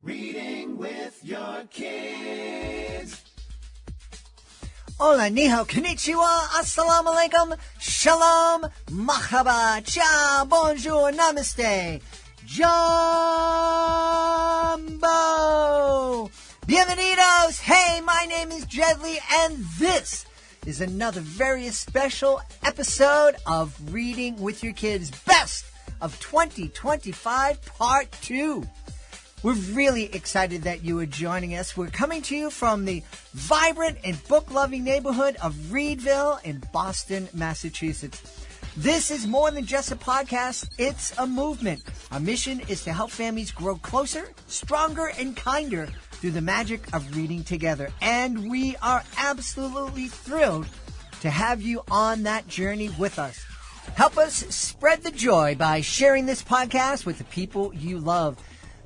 Reading with your kids. Hola, ni hao, konnichiwa, assalamu alaikum, shalom, mahaba, ciao, bonjour, namaste, jumbo, bienvenidos. Hey, my name is Jedley, and this is another very special episode of Reading with Your Kids, Best of 2025, Part 2. We're really excited that you are joining us. We're coming to you from the vibrant and book-loving neighborhood of Reedville in Boston, Massachusetts. This is more than just a podcast. It's a movement. Our mission is to help families grow closer, stronger, and kinder through the magic of reading together. And we are absolutely thrilled to have you on that journey with us. Help us spread the joy by sharing this podcast with the people you love.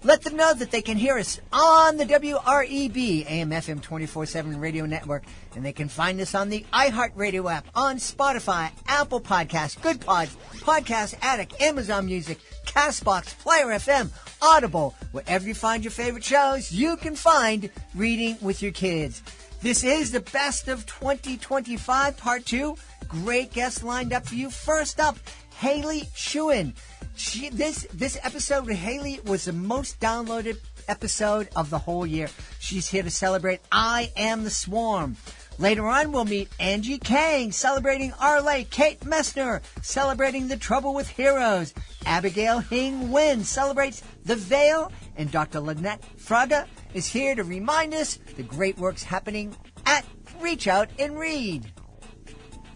Let them know that they can hear us on the WREB AM/FM 24/7 radio network, and they can find us on the iHeartRadio app, on Spotify, Apple Podcasts, Good Pods, Podcast Addict, Amazon Music, Castbox, Player FM, Audible. Wherever you find your favorite shows, you can find Reading with Your Kids. This is the Best of 2025, Part 2. Great guests lined up for you. First up, Haley Chewin. This episode with Haley was the most downloaded episode of the whole year. She's here to celebrate I Am the Swarm. Later on, we'll meet Angie Kang, celebrating Arlay, Kate Messner, celebrating The Trouble with Heroes. Abigail Hing Win celebrates The Veil, and Dr. Lynette Fraga is here to remind us the great work's happening at Reach Out and Read.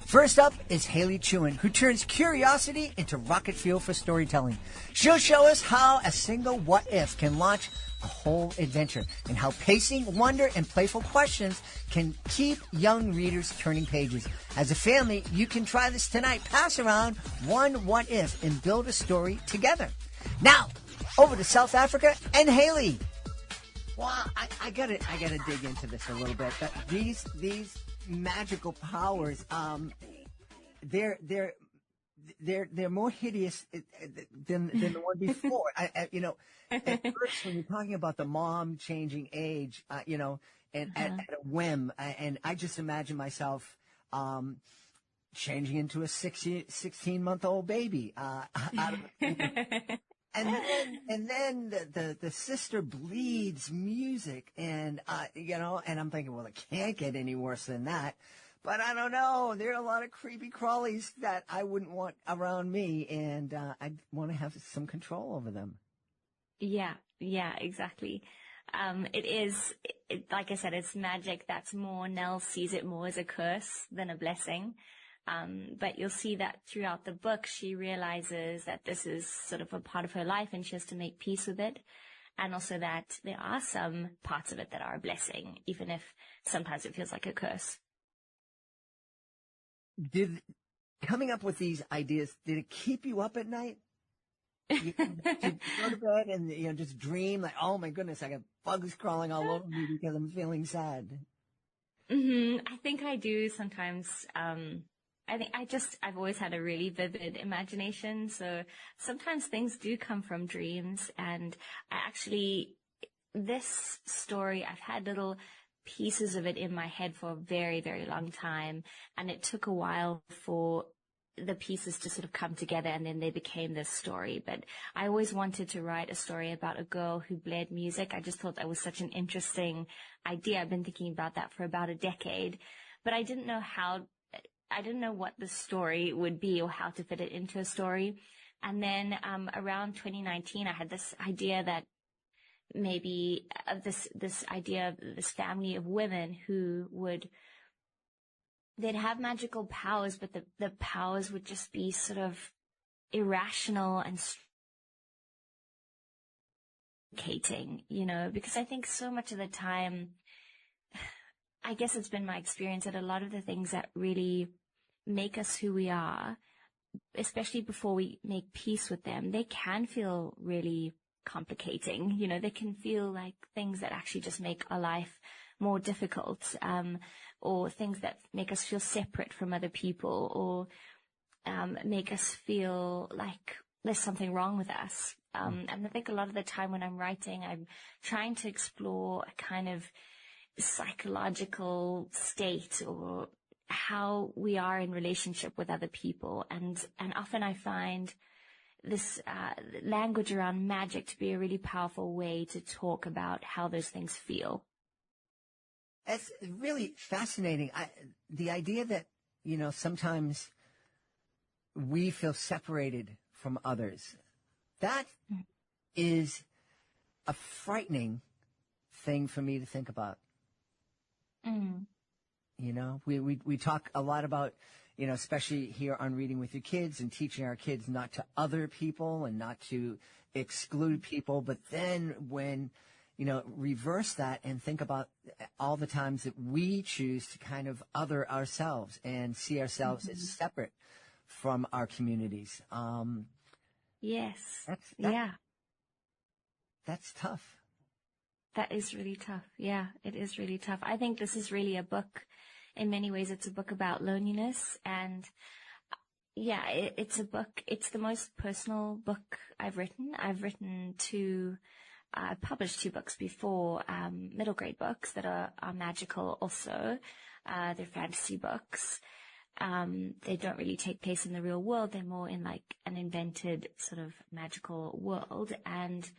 First up is Haley Chewin, who turns curiosity into rocket fuel for storytelling. She'll show us how a single what if can launch a whole adventure, and how pacing, wonder, and playful questions can keep young readers turning pages. As a family, you can try this tonight. Pass around one what if and build a story together. Now, over to South Africa and Haley. Wow, I gotta dig into this a little bit. But these magical powers, they're more hideous than the one before. At first when you're talking about the mom changing age, and at a whim, and I just imagine myself changing into a 16-month-old baby out of the And then the sister bleeds music, and and I'm thinking, well, it can't get any worse than that. But I don't know. There are a lot of creepy crawlies that I wouldn't want around me, and I want to have some control over them. Yeah, exactly. It is, like I said, it's magic. That's more, Nell sees it more as a curse than a blessing. But you'll see that throughout the book, she realizes that this is sort of a part of her life and she has to make peace with it. And also that there are some parts of it that are a blessing, even if sometimes it feels like a curse. Did coming up with these ideas, did it keep you up at night? You go to bed and, just dream like, oh my goodness, I got bugs crawling all over me because I'm feeling sad. I think I do sometimes. I've always had a really vivid imagination. So sometimes things do come from dreams. And this story, I've had little pieces of it in my head for a very, very long time. And it took a while for the pieces to sort of come together, and then they became this story. But I always wanted to write a story about a girl who bled music. I just thought that was such an interesting idea. I've been thinking about that for about a decade, but I didn't know what the story would be or how to fit it into a story. And then around 2019, I had this idea that maybe this idea of this family of women who they'd have magical powers, but the powers would just be sort of irrational and suffocating, because I think so much of the time, I guess it's been my experience that a lot of the things that really make us who we are, especially before we make peace with them, they can feel really complicating. They can feel like things that actually just make our life more difficult, or things that make us feel separate from other people, or make us feel like there's something wrong with us. And I think a lot of the time when I'm writing, I'm trying to explore a kind of psychological state or how we are in relationship with other people. And often I find this language around magic to be a really powerful way to talk about how those things feel. It's really fascinating. The idea that, sometimes we feel separated from others, that is a frightening thing for me to think about. Mm. We talk a lot about, especially here on Reading with Your Kids and teaching our kids not to other people and not to exclude people. But then when, reverse that and think about all the times that we choose to kind of other ourselves and see ourselves as separate from our communities. Yes. That's tough. That is really tough. Yeah, it is really tough. I think this is really a book. In many ways, it's a book about loneliness. And yeah, it's a book. It's the most personal book I've written. I've published 2 books before, middle grade books that are magical also. They're fantasy books. They don't really take place in the real world. They're more in like an invented sort of magical world. And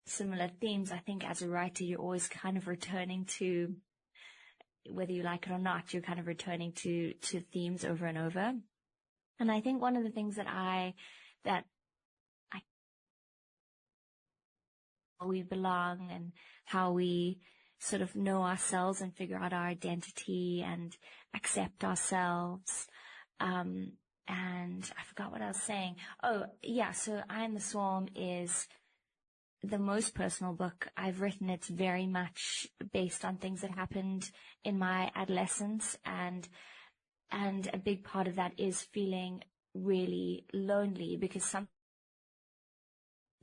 similar themes, I think as a writer, you're always kind of returning to, whether you like it or not, you're kind of returning to themes over and over. And I think one of the things that how we belong and how we sort of know ourselves and figure out our identity and accept ourselves. And I forgot what I was saying. Oh, yeah. So I Am the Swarm is the most personal book I've written. It's very much based on things that happened in my adolescence. And a big part of that is feeling really lonely because something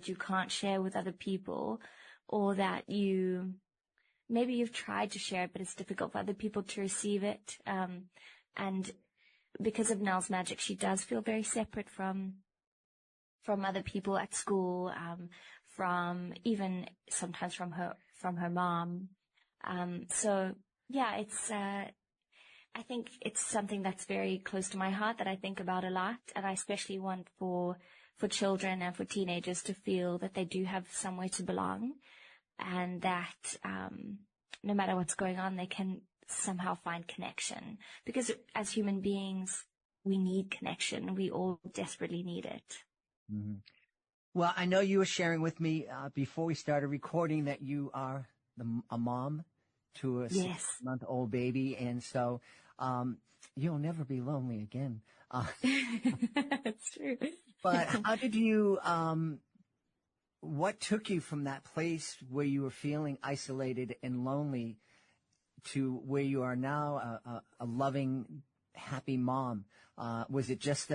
you can't share with other people, or that maybe you've tried to share it, but it's difficult for other people to receive it. And because of Nell's magic, she does feel very separate from other people at school, from even sometimes from her mom. So yeah, I think it's something that's very close to my heart that I think about a lot. And I especially want for children and for teenagers to feel that they do have somewhere to belong, and that no matter what's going on, they can somehow find connection. Because as human beings, we need connection. We all desperately need it. Mm-hmm. Well, I know you were sharing with me before we started recording that you are a mom to a 6-month-old baby, and so you'll never be lonely again. That's true. But how did you, what took you from that place where you were feeling isolated and lonely to where you are now, a loving, happy mom? Was it just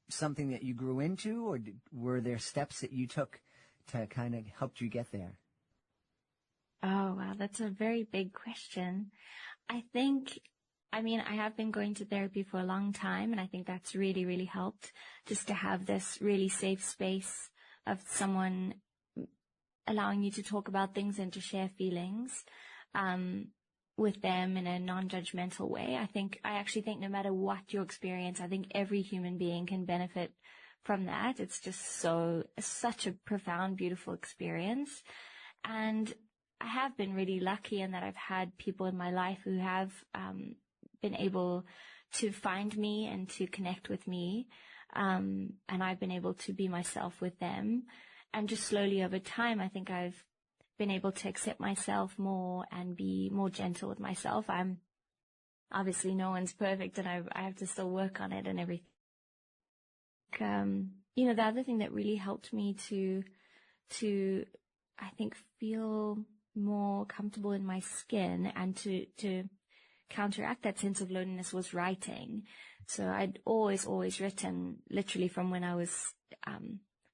something that you grew into, or were there steps that you took to kind of help you get there? Oh, wow. That's a very big question. I have been going to therapy for a long time, and I think that's really, really helped, just to have this really safe space of someone allowing you to talk about things and to share feelings with them in a non-judgmental way. I actually think no matter what your experience, I think every human being can benefit from that. It's just such a profound, beautiful experience. And I have been really lucky in that I've had people in my life who have been able to find me and to connect with me. And I've been able to be myself with them. And just slowly over time, I think I've been able to accept myself more and be more gentle with myself. Obviously no one's perfect, and I have to still work on it and everything. The other thing that really helped me to I think feel more comfortable in my skin and to counteract that sense of loneliness was writing. So I'd always written, literally from when I was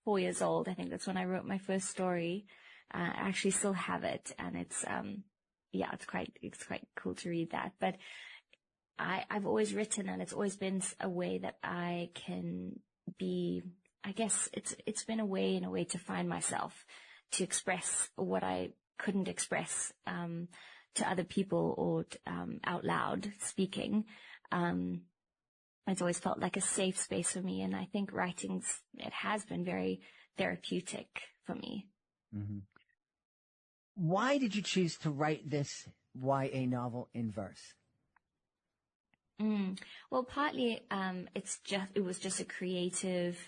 4 years old. I think that's when I wrote my first story. I actually still have it, and it's quite cool to read that. But I've always written, and it's always been a way that I can be, I guess it's been a way to find myself, to express what I couldn't express to other people or out loud speaking. It's always felt like a safe space for me, and I think it has been very therapeutic for me. Mm-hmm. Why did you choose to write this YA novel in verse? Well, partly it was just a creative,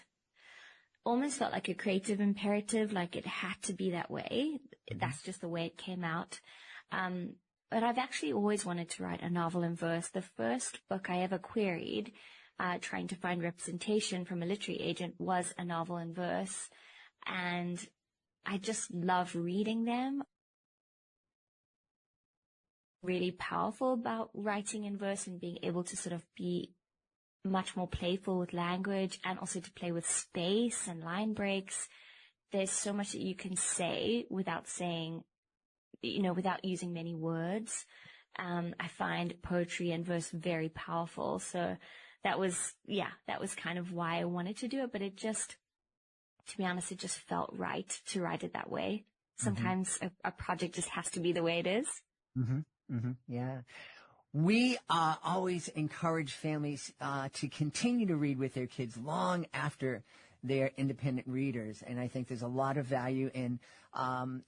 almost felt like a creative imperative, like it had to be that way. Mm-hmm. That's just the way it came out. But I've actually always wanted to write a novel in verse. The first book I ever queried, trying to find representation from a literary agent, was a novel in verse. And I just love reading them. Really powerful about writing in verse and being able to sort of be much more playful with language, and also to play with space and line breaks. There's so much that you can say without saying, without using many words. I find poetry and verse very powerful. So that was kind of why I wanted to do it. But to be honest, it just felt right to write it that way. Sometimes a project just has to be the way it is. Mm-hmm. Mm-hmm. Yeah. We always encourage families to continue to read with their kids long after they're independent readers. And I think there's a lot of value in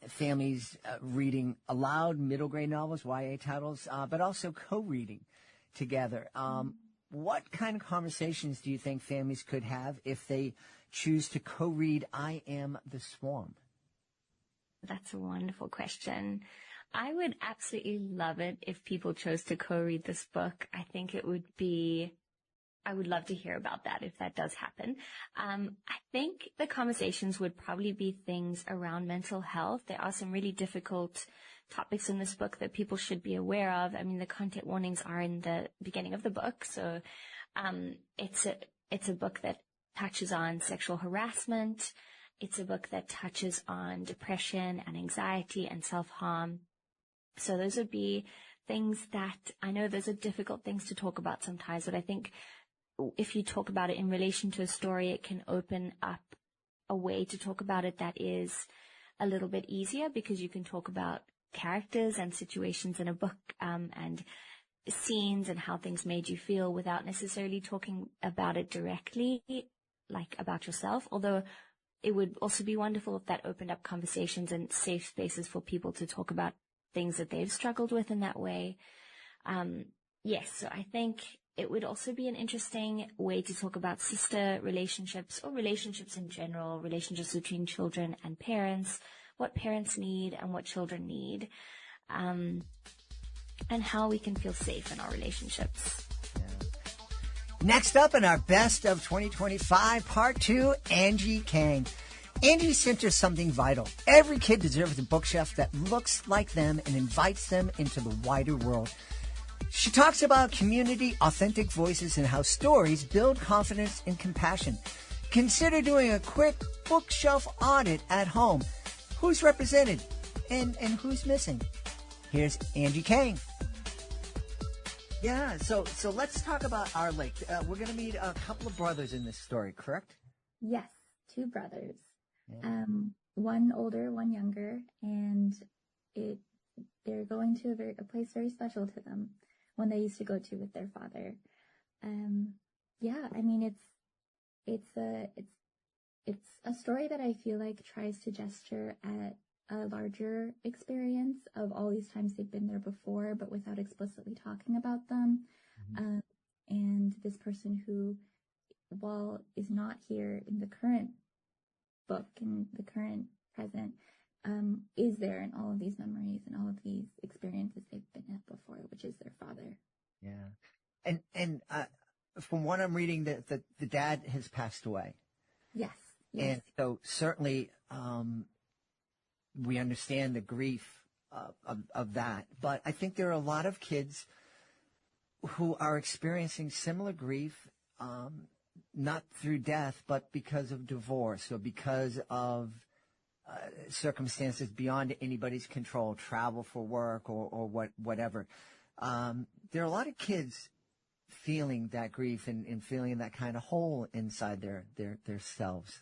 families reading aloud middle grade novels, YA titles, but also co-reading together. What kind of conversations do you think families could have if they choose to co-read I Am the Swarm? That's a wonderful question. I would absolutely love it if people chose to co-read this book. I think I would love to hear about that if that does happen. I think the conversations would probably be things around mental health. There are some really difficult topics in this book that people should be aware of. I mean, the content warnings are in the beginning of the book. So, it's a book that touches on sexual harassment. It's a book that touches on depression and anxiety and self-harm. So those would be things that I know those are difficult things to talk about sometimes, but I think if you talk about it in relation to a story, it can open up a way to talk about it that is a little bit easier, because you can talk about characters and situations in a book, and scenes and how things made you feel without necessarily talking about it directly, like about yourself. Although it would also be wonderful if that opened up conversations and safe spaces for people to talk about things that they've struggled with in that way. Yes, so I think it would also be an interesting way to talk about sister relationships, or relationships in general, relationships between children and parents, what parents need and what children need, and how we can feel safe in our relationships. Next up in our Best of 2025, Part 2, Angie Kang. Angie centers something vital. Every kid deserves a bookshelf that looks like them and invites them into the wider world. She talks about community, authentic voices, and how stories build confidence and compassion. Consider doing a quick bookshelf audit at home. Who's represented and who's missing? Here's Angie Kang. Yeah, so let's talk about our lake. We're going to meet a couple of brothers in this story, correct? Yes, two brothers. Yeah. One older, one younger, and they're going to a place very special to them, one they used to go to with their father. Yeah, I mean, it's a story that I feel like tries to gesture at a larger experience of all these times they've been there before, but without explicitly talking about them. Mm-hmm. And this person who, while is not here in the current book, in the current present, is there in all of these memories and all of these experiences they've been at before, which is their father. Yeah. And from what I'm reading, the dad has passed away. Yes. And so certainly, we understand the grief of that. But I think there are a lot of kids who are experiencing similar grief, not through death, but because of divorce or because of circumstances beyond anybody's control, travel for work or whatever. There are a lot of kids feeling that grief and feeling that kind of hole inside their selves.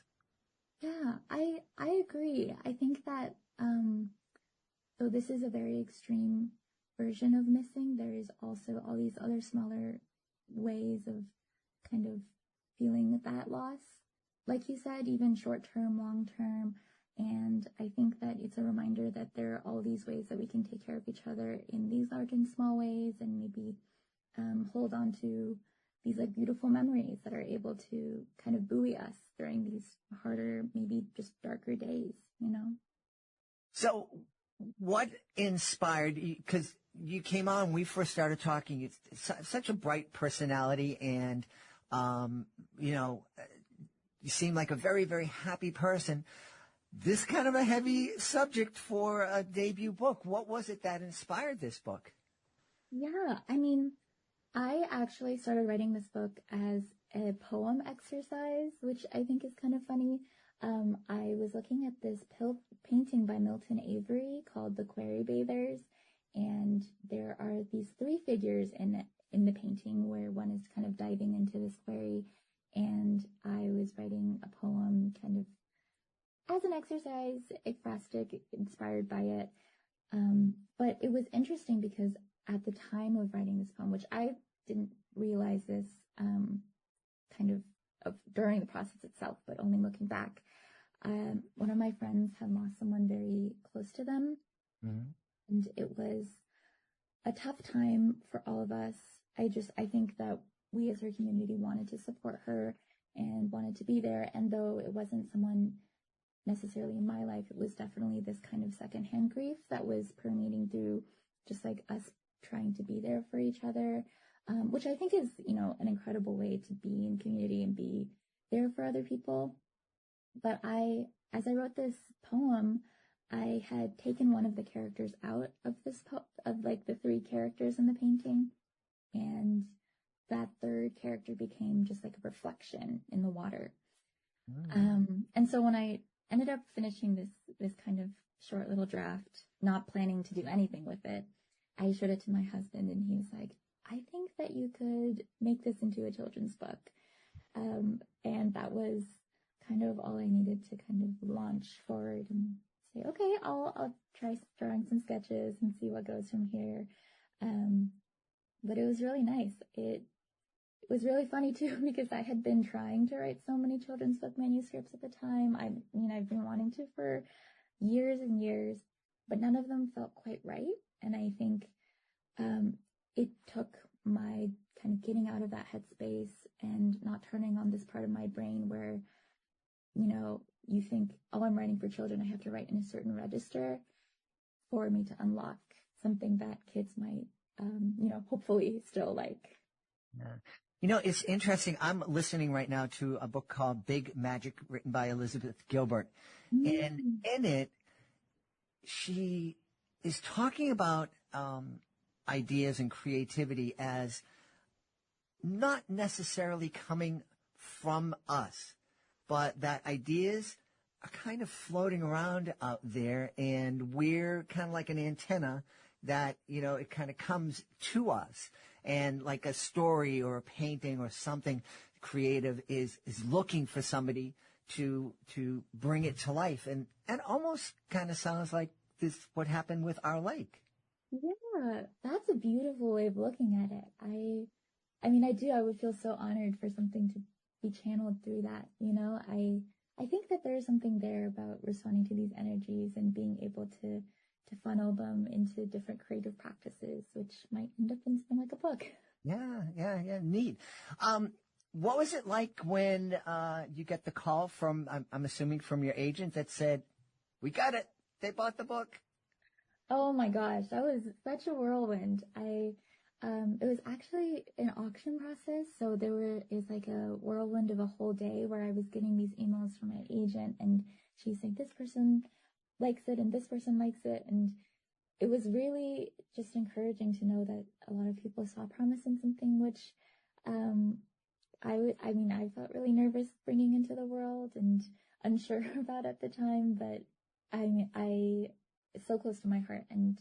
Yeah, I agree. I think that, though this is a very extreme version of missing, there is also all these other smaller ways of kind of feeling that loss. Like you said, even short term, long term. And I think that it's a reminder that there are all these ways that we can take care of each other in these large and small ways, and maybe hold on to these like beautiful memories that are able to kind of buoy us during these harder, maybe just darker days, you know? So what inspired you? Because you came on, we first started talking, it's such a bright personality, and, you seem like a very, very happy person. This kind of a heavy subject for a debut book. What was it that inspired this book? Yeah, I mean, I actually started writing this book as a poem exercise, which I think is kind of funny. I was looking at this painting by Milton Avery called The Quarry Bathers, and there are these three figures in the painting where one is kind of diving into this quarry, and I was writing a poem kind of as an exercise, ekphrastic, inspired by it. But it was interesting because at the time of writing this poem, which I didn't realize this kind of during the process itself, but only looking back, one of my friends had lost someone very close to them. Mm-hmm. And it was a tough time for all of us. I think that we as her community wanted to support her and wanted to be there. And though it wasn't someone necessarily in my life, it was definitely this kind of secondhand grief that was permeating through just like us trying to be there for each other, which I think is, an incredible way to be in community and be there for other people. But as I wrote this poem, I had taken one of the characters out of of like the three characters in the painting, and that third character became just like a reflection in the water. And so when I ended up finishing this kind of short little draft, not planning to do anything with it, I showed it to my husband, and he was like, I think that you could make this into a children's book. And that was kind of all I needed to kind of launch forward and say, okay, I'll try drawing some sketches and see what goes from here. But it was really nice. It was really funny too, because I had been trying to write so many children's book manuscripts at the time. I've been wanting to for years and years, but none of them felt quite right. And I think it took my kind of getting out of that headspace and not turning on this part of my brain where, you think, oh, I'm writing for children, I have to write in a certain register, for me to unlock something that kids might, hopefully still like. Yeah. It's interesting. I'm listening right now to a book called Big Magic, written by Elizabeth Gilbert. And in it, she is talking about ideas and creativity as not necessarily coming from us, but that ideas are kind of floating around out there, and we're kind of like an antenna that, it kind of comes to us. And like a story or a painting or something creative is looking for somebody to bring it to life. And almost kind of sounds like this, what happened with our lake. Yeah, that's a beautiful way of looking at it. I would feel so honored for something to be channeled through that. I think that there's something there about responding to these energies and being able to funnel them into different creative practices, which might end up in something like a book. Yeah. Neat. What was it like when you get the call from, I'm assuming from your agent, that said, we got it, they bought the book? Oh my gosh, that was such a whirlwind. It was actually an auction process, so is like a whirlwind of a whole day where I was getting these emails from my agent, and she's saying this person likes it and this person likes it, and it was really just encouraging to know that a lot of people saw promise in something, which I felt really nervous bringing into the world and unsure about at the time, but it's so close to my heart, and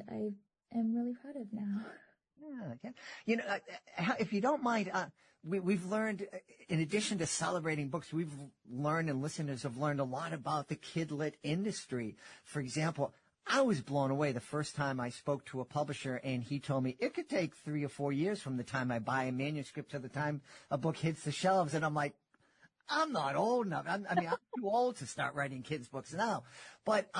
I am really proud of now. Yeah, yeah. If you don't mind, we've learned, in addition to celebrating books, we've learned and listeners have learned a lot about the kidlit industry. For example, I was blown away the first time I spoke to a publisher, and he told me it could take 3 or 4 years from the time I buy a manuscript to the time a book hits the shelves. And I'm like, I'm not old enough. I'm too old to start writing kids' books now. But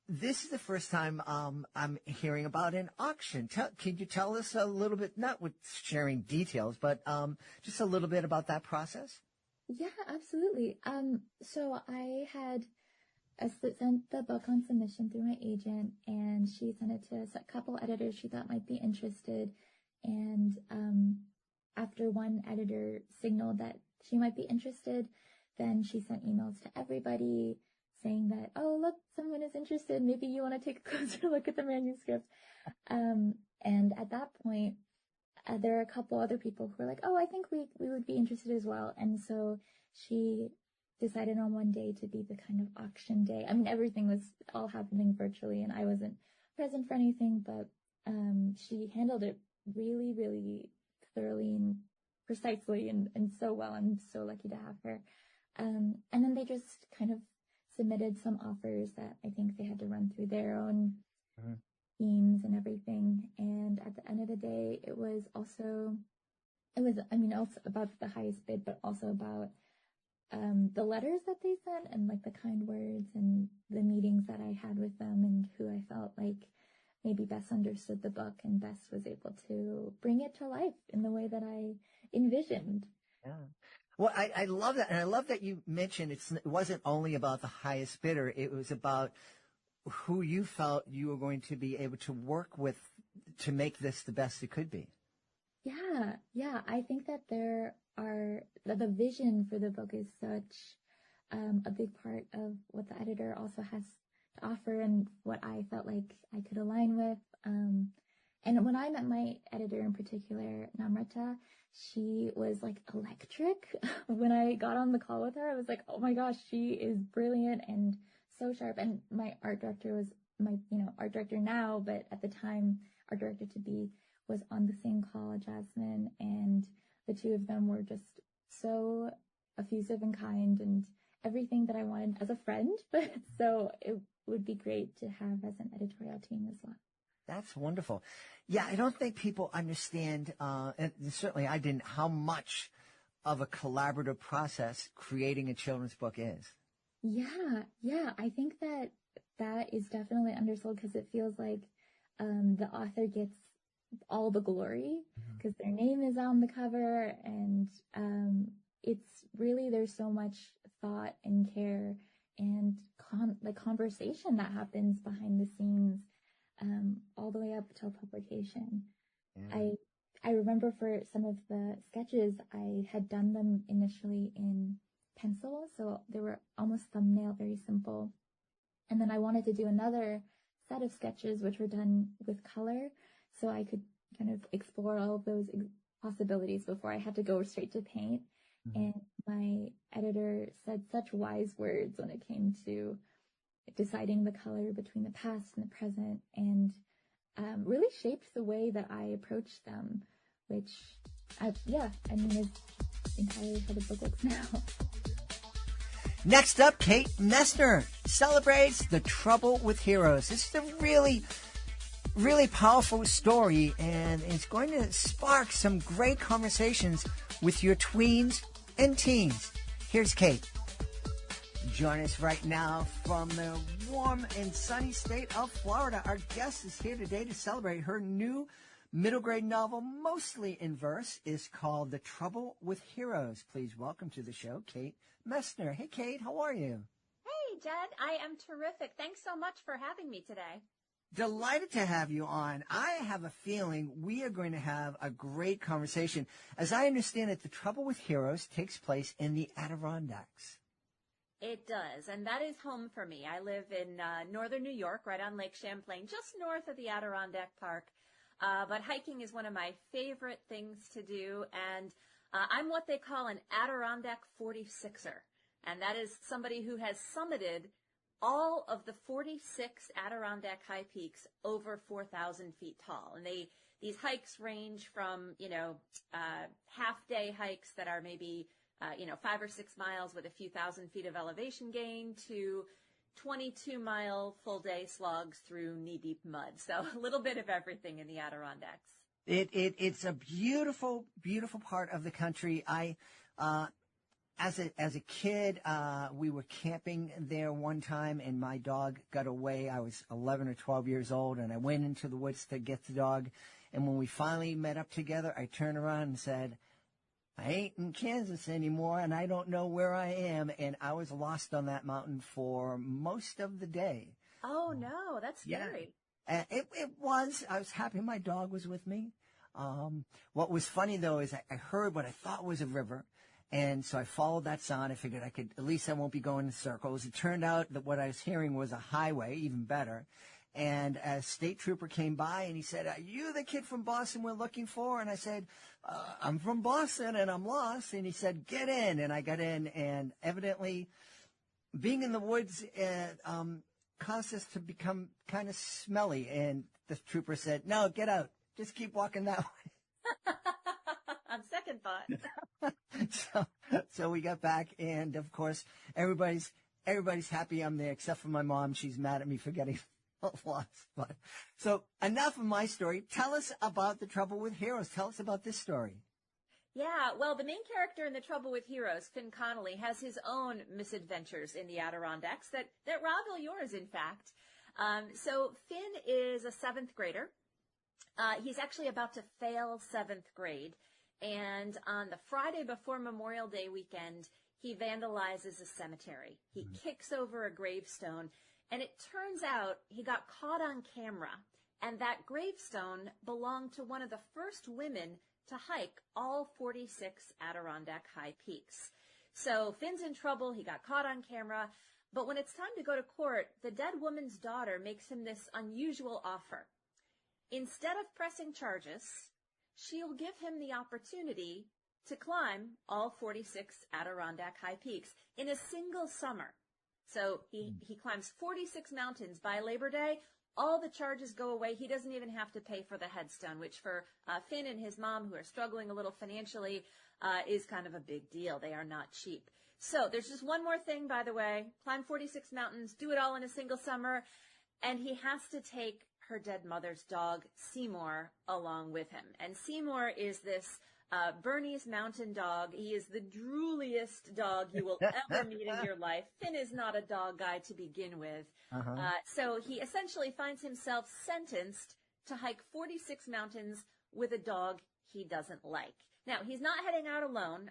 this is the first time I'm hearing about an auction. Can you tell us a little bit, not with sharing details, but just a little bit about that process? Yeah, absolutely. So I had sent the book on submission through my agent, and she sent it to a couple editors she thought might be interested. And after one editor signaled that she might be interested, then she sent emails to everybody saying that, oh, look, someone is interested. Maybe you want to take a closer look at the manuscript. And at that point, there were a couple other people who were like, oh, I think we would be interested as well. And so she decided on one day to be the kind of auction day. I mean, everything was all happening virtually, and I wasn't present for anything, but she handled it really, really thoroughly and precisely and so well. I'm so lucky to have her. And then they just kind of submitted some offers that I think they had to run through their own teams and everything. And at the end of the day, it was also about the highest bid, but also about the letters that they sent and like the kind words and the meetings that I had with them and who I felt like maybe best understood the book and best was able to bring it to life in the way that I envisioned. Yeah. Well, I love that. And I love that you mentioned it wasn't only about the highest bidder. It was about who you felt you were going to be able to work with to make this the best it could be. Yeah. I think that the vision for the book is such a big part of what the editor also has to offer and what I felt like I could align with. And when I met my editor in particular, Namrata, she was like electric. When I got on the call with her, I was like, oh my gosh, she is brilliant and so sharp. And my art director was my, art director now, but at the time, art director to be was on the same call, Jasmine, and the two of them were just so effusive and kind and everything that I wanted as a friend. But so it would be great to have as an editorial team as well. That's wonderful. Yeah, I don't think people understand, and certainly I didn't, how much of a collaborative process creating a children's book is. Yeah. I think that is definitely undersold because it feels like the author gets all the glory because their name is on the cover, and it's really, there's so much thought and care and conversation that happens behind the scenes all the way up till publication. Yeah. I remember for some of the sketches, I had done them initially in pencil, so they were almost thumbnail, very simple. And then I wanted to do another set of sketches which were done with color, so I could kind of explore all of those possibilities before I had to go straight to paint. And my editor said such wise words when it came to deciding the color between the past and the present, and really shaped the way that I approached them, which, is entirely how the book looks now. Next up, Kate Messner celebrates The Trouble with Heroes. This is a really, really powerful story, and it's going to spark some great conversations with your tweens and teens. Here's Kate. Join us right now from the warm and sunny state of Florida. Our guest is here today to celebrate her new middle grade novel, mostly in verse, is called The Trouble with Heroes. Please welcome to the show, Kate Messner. Hey, Kate, how are you? Hey, Jed, I am terrific. Thanks so much for having me today. Delighted to have you on. I have a feeling we are going to have a great conversation. As I understand it, The Trouble with Heroes takes place in the Adirondacks. It does, and that is home for me. I live in northern New York, right on Lake Champlain, just north of the Adirondack Park. But hiking is one of my favorite things to do, and I'm what they call an Adirondack 46er, and that is somebody who has summited all of the 46 Adirondack high peaks over 4,000 feet tall. And these hikes range from, half-day hikes that are maybe, 5 or 6 miles with a few thousand feet of elevation gain to 22-mile full-day slogs through knee-deep mud. So a little bit of everything in the Adirondacks. It's a beautiful, beautiful part of the country. As a kid, we were camping there one time, and my dog got away. I was 11 or 12 years old, and I went into the woods to get the dog. And when we finally met up together, I turned around and said, I ain't in Kansas anymore, and I don't know where I am. And I was lost on that mountain for most of the day. Oh, no, that's scary. Yeah. It was. I was happy my dog was with me. What was funny, though, is I heard what I thought was a river. And so I followed that sound. I figured at least I won't be going in circles. It turned out that what I was hearing was a highway, even better. And a state trooper came by and he said, are you the kid from Boston we're looking for? And I said, I'm from Boston and I'm lost. And he said, get in. And I got in, and evidently being in the woods, caused us to become kind of smelly. And the trooper said, no, get out. Just keep walking that way. On second thought. So we got back, and of course, everybody's happy I'm there, except for my mom. She's mad at me for getting lost. But so enough of my story. Tell us about The Trouble with Heroes. Tell us about this story. Yeah, well, the main character in The Trouble with Heroes, Finn Connolly, has his own misadventures in the Adirondacks that rival yours, in fact. So Finn is a 7th grader. He's actually about to fail 7th grade. And on the Friday before Memorial Day weekend, he vandalizes a cemetery. He kicks over a gravestone, and it turns out he got caught on camera, and that gravestone belonged to one of the first women to hike all 46 Adirondack high peaks. So Finn's in trouble. He got caught on camera. But when it's time to go to court, the dead woman's daughter makes him this unusual offer. Instead of pressing charges, she'll give him the opportunity to climb all 46 Adirondack high peaks in a single summer. So he climbs 46 mountains by Labor Day. All the charges go away. He doesn't even have to pay for the headstone, which for Finn and his mom, who are struggling a little financially, is kind of a big deal. They are not cheap. So there's just one more thing, by the way. Climb 46 mountains, do it all in a single summer, and he has to take her dead mother's dog, Seymour, along with him. And Seymour is this Bernese mountain dog. He is the drooliest dog you will ever meet in your life. Finn is not a dog guy to begin with. So he essentially finds himself sentenced to hike 46 mountains with a dog he doesn't like. Now, he's not heading out alone.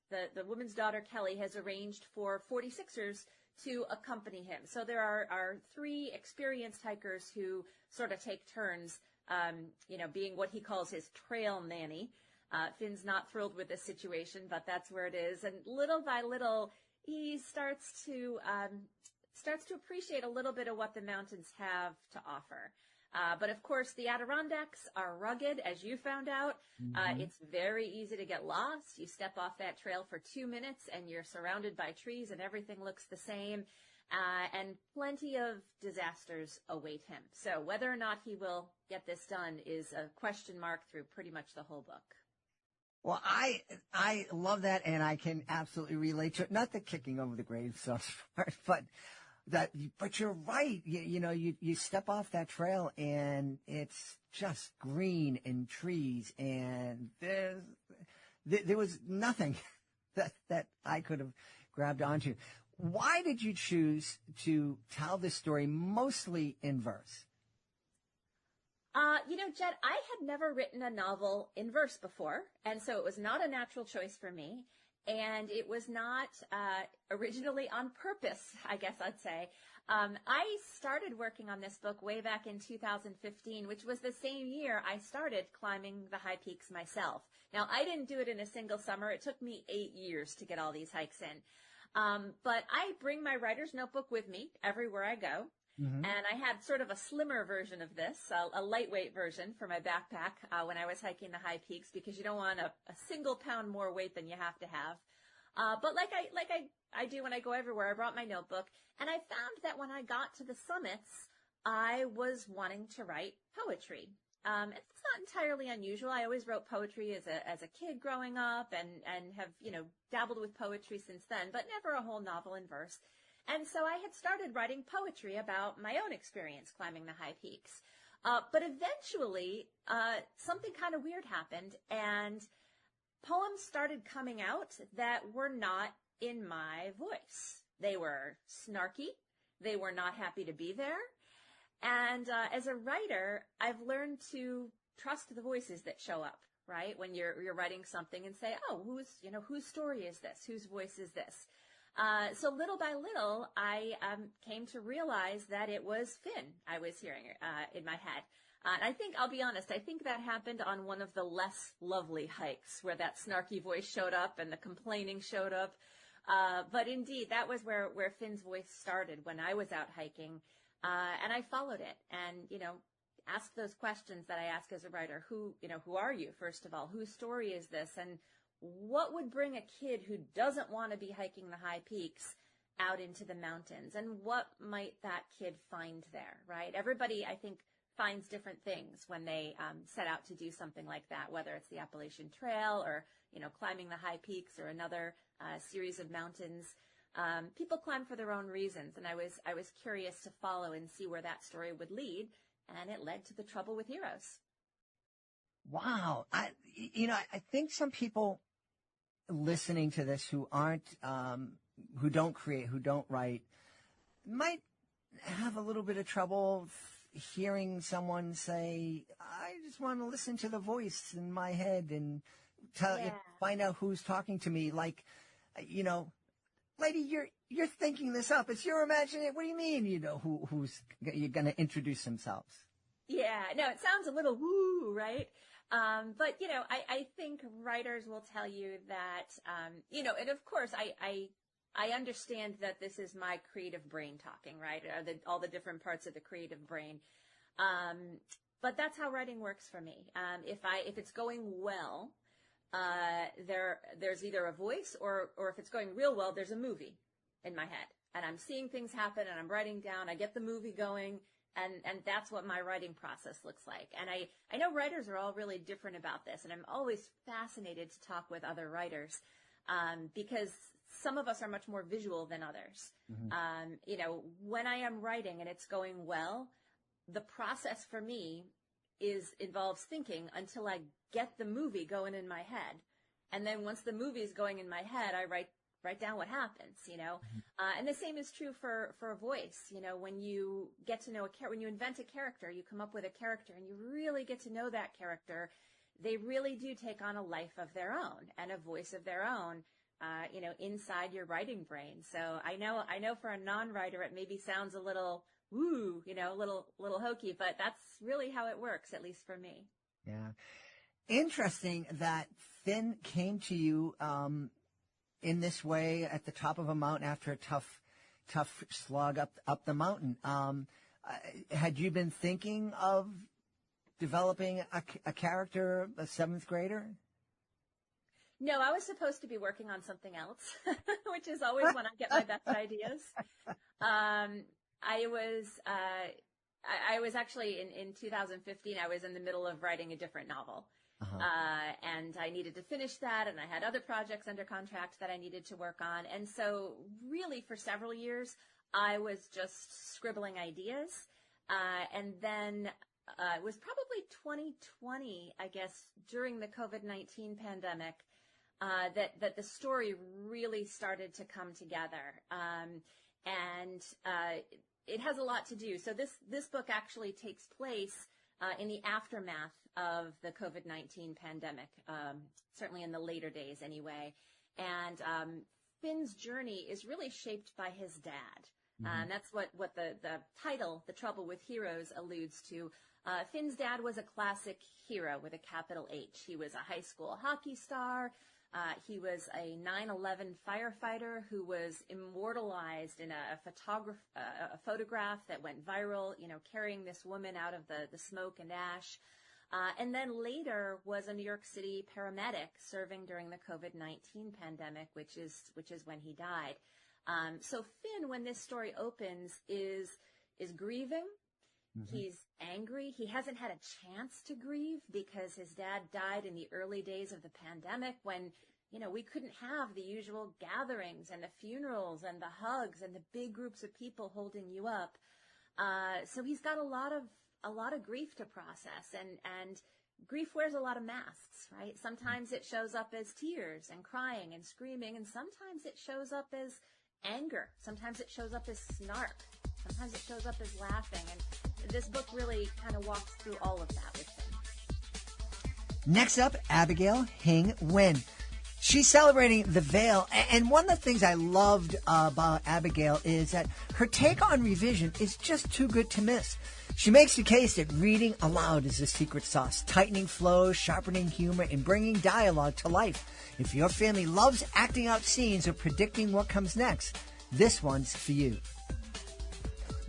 The woman's daughter, Kelly, has arranged for 46ers to accompany him. So there are 3 experienced hikers who sort of take turns, being what he calls his trail nanny. Finn's not thrilled with this situation, but that's where it is. And little by little, he starts to appreciate a little bit of what the mountains have to offer. But of course, the Adirondacks are rugged, as you found out. It's very easy to get lost. You step off that trail for 2 minutes and you're surrounded by trees and everything looks the same. And plenty of disasters await him. So whether or not he will get this done is a question mark through pretty much the whole book. Well, I love that, and I can absolutely relate to it. Not the kicking over the gravestone part, but you're right. You step off that trail and it's just green and trees, and there was nothing that I could have grabbed onto. Why did you choose to tell this story mostly in verse? Jed, I had never written a novel in verse before, and so it was not a natural choice for me. And it was not originally on purpose, I guess I'd say. I started working on this book way back in 2015, which was the same year I started climbing the high peaks myself. Now, I didn't do it in a single summer. It took me 8 years to get all these hikes in. But I bring my writer's notebook with me everywhere I go. And I had sort of a slimmer version of this, a lightweight version for my backpack when I was hiking the high peaks, because you don't want a single pound more weight than you have to have. But like I do when I go everywhere, I brought my notebook, and I found that when I got to the summits, I was wanting to write poetry. It's not entirely unusual. I always wrote poetry as a kid growing up and have, dabbled with poetry since then, but never a whole novel in verse. And so I had started writing poetry about my own experience climbing the high peaks. But eventually, something kind of weird happened, and poems started coming out that were not in my voice. They were snarky. They were not happy to be there. And as a writer, I've learned to trust the voices that show up, right? When you're writing something and say, oh, whose story is this? Whose voice is this? So little by little, I came to realize that it was Finn I was hearing in my head. And I'll be honest, I think that happened on one of the less lovely hikes where that snarky voice showed up and the complaining showed up. But indeed, that was where Finn's voice started when I was out hiking. And I followed it and, asked those questions that I ask as a writer. Who are you, first of all? Whose story is this? And what would bring a kid who doesn't want to be hiking the high peaks out into the mountains? And what might that kid find there, right? Everybody, I think, finds different things when they set out to do something like that, whether it's the Appalachian Trail or, climbing the high peaks or another series of mountains. People climb for their own reasons, and I was curious to follow and see where that story would lead, and it led to The Trouble with Heroes. Wow. I think some people listening to this who aren't, who don't create, who don't write, might have a little bit of trouble hearing someone say, I just want to listen to the voice in my head and find out who's talking to me. Like, lady, you're thinking this up. It's your imagination. What do you mean, who's you're going to introduce themselves? Yeah, no, it sounds a little woo, right? But, I think writers will tell you that, and of course I understand that this is my creative brain talking, right? All the different parts of the creative brain. But that's how writing works for me. If it's going well, there's either a voice or if it's going real well, there's a movie in my head, and I'm seeing things happen and I'm writing down, I get the movie going. And that's what my writing process looks like. And I know writers are all really different about this, and I'm always fascinated to talk with other writers because some of us are much more visual than others. Mm-hmm. When I am writing and it's going well, the process for me involves thinking until I get the movie going in my head. And then once the movie is going in my head, I write down what happens, and the same is true for a voice. When you get to know when you invent a character, you come up with a character and you really get to know that character, they really do take on a life of their own and a voice of their own, inside your writing brain. So I know for a non-writer, it maybe sounds a little woo, a little hokey, but that's really how it works, at least for me. Yeah. Interesting that Finn came to you, in this way at the top of a mountain after a tough slog up the mountain. Had you been thinking of developing a character, a seventh grader? No, I was supposed to be working on something else, which is always when I get my best ideas. I was actually in 2015, I was in the middle of writing a different novel. Uh-huh. And I needed to finish that, and I had other projects under contract that I needed to work on. And so really for several years, I was just scribbling ideas. And then it was probably 2020, I guess, during the COVID-19 pandemic, that the story really started to come together. And it has a lot to do. So this book actually takes place in the aftermath of the COVID-19 pandemic, certainly in the later days anyway. And Finn's journey is really shaped by his dad. Mm-hmm. That's what the title, The Trouble with Heroes, alludes to. Finn's dad was a classic hero with a capital H. He was a high school hockey star. He was a 9/11 firefighter who was immortalized in a photograph that went viral, carrying this woman out of the smoke and ash. And then later was a New York City paramedic serving during the COVID-19 pandemic, which is when he died. So Finn, when this story opens, is grieving. He's angry. He hasn't had a chance to grieve because his dad died in the early days of the pandemic when, we couldn't have the usual gatherings and the funerals and the hugs and the big groups of people holding you up. So he's got a lot of grief to process, and grief wears a lot of masks, right? Sometimes it shows up as tears and crying and screaming, and sometimes it shows up as anger. Sometimes it shows up as snark. Sometimes it shows up as laughing. And this book really kind of walks through all of that with him. Next up, Abigail Hing Wen. She's celebrating The Veil, and one of the things I loved about Abigail is that her take on revision is just too good to miss. She makes the case that reading aloud is the secret sauce, tightening flows, sharpening humor, and bringing dialogue to life. If your family loves acting out scenes or predicting what comes next, this one's for you.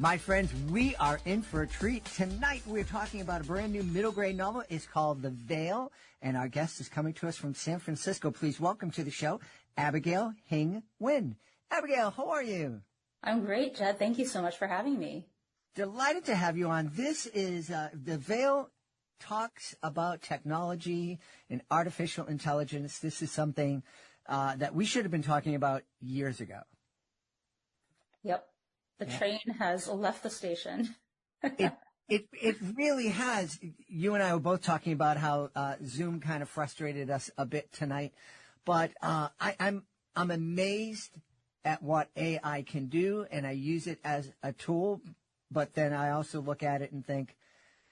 My friends, we are in for a treat. Tonight we're talking about a brand new middle grade novel. It's called The Veil, and our guest is coming to us from San Francisco. Please welcome to the show, Abigail Hing Wen. Abigail, how are you? I'm great, Jed. Thank you so much for having me. Delighted to have you on. This is The Veil talks about technology and artificial intelligence. This is something that we should have been talking about years ago. Yep. The train has left the station. It really has. You and I were both talking about how Zoom kind of frustrated us a bit tonight, but I'm amazed at what AI can do, and I use it as a tool. But then I also look at it and think,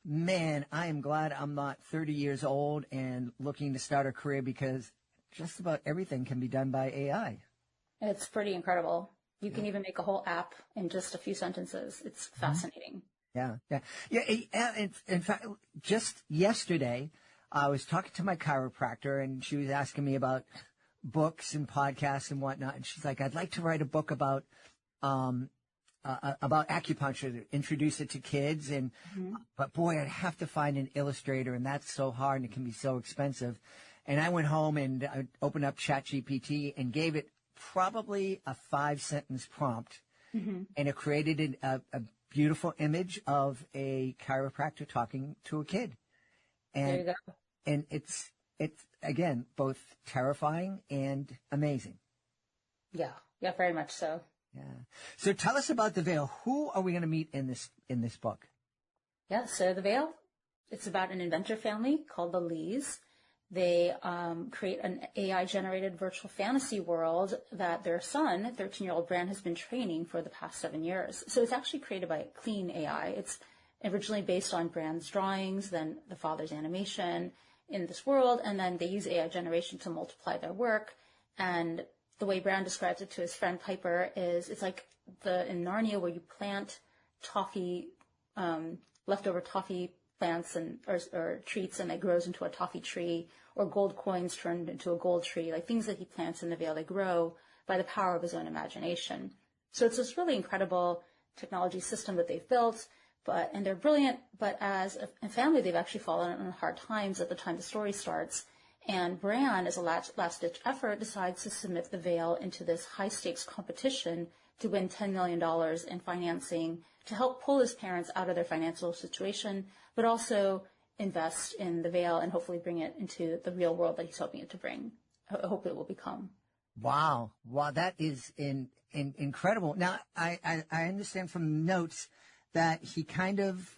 man, I am glad I'm not 30 years old and looking to start a career, because just about everything can be done by AI. It's pretty incredible. You can even make a whole app in just a few sentences. It's fascinating. Yeah. In fact, just yesterday, I was talking to my chiropractor, and she was asking me about books and podcasts and whatnot. And she's like, I'd like to write a book about acupuncture, to introduce it to kids. And but boy, I'd have to find an illustrator, and that's so hard, and it can be so expensive. And I went home and I opened up ChatGPT and gave it probably a 5-sentence prompt, and it created a beautiful image of a chiropractor talking to a kid. And, there you go. And it's again, both terrifying and amazing. Yeah, very much so. Yeah. So tell us about The Veil. Who are we going to meet in this book? Yeah, so The Veil, it's about an inventor family called the Lees. They create an AI-generated virtual fantasy world that their son, 13-year-old Bran, has been training for the past 7 years. So it's actually created by Clean AI. It's originally based on Bran's drawings, then the father's animation in this world, and then they use AI generation to multiply their work. And the way Bran describes it to his friend Piper is it's like in Narnia, where you plant toffee, leftover toffee plants or treats, and it grows into a toffee tree, or gold coins turned into a gold tree, like things that he plants in the Veil, they grow by the power of his own imagination. So it's this really incredible technology system that they've built, and they're brilliant, but as a family, they've actually fallen on hard times at the time the story starts. And Bran, as a last-ditch effort, decides to submit the Veil into this high-stakes competition to win $10 million in financing to help pull his parents out of their financial situation, but also invest in the Veil and hopefully bring it into the real world that he's hoping it to bring. I hope it will become. Wow, that is incredible. Now, I understand from the notes that he kind of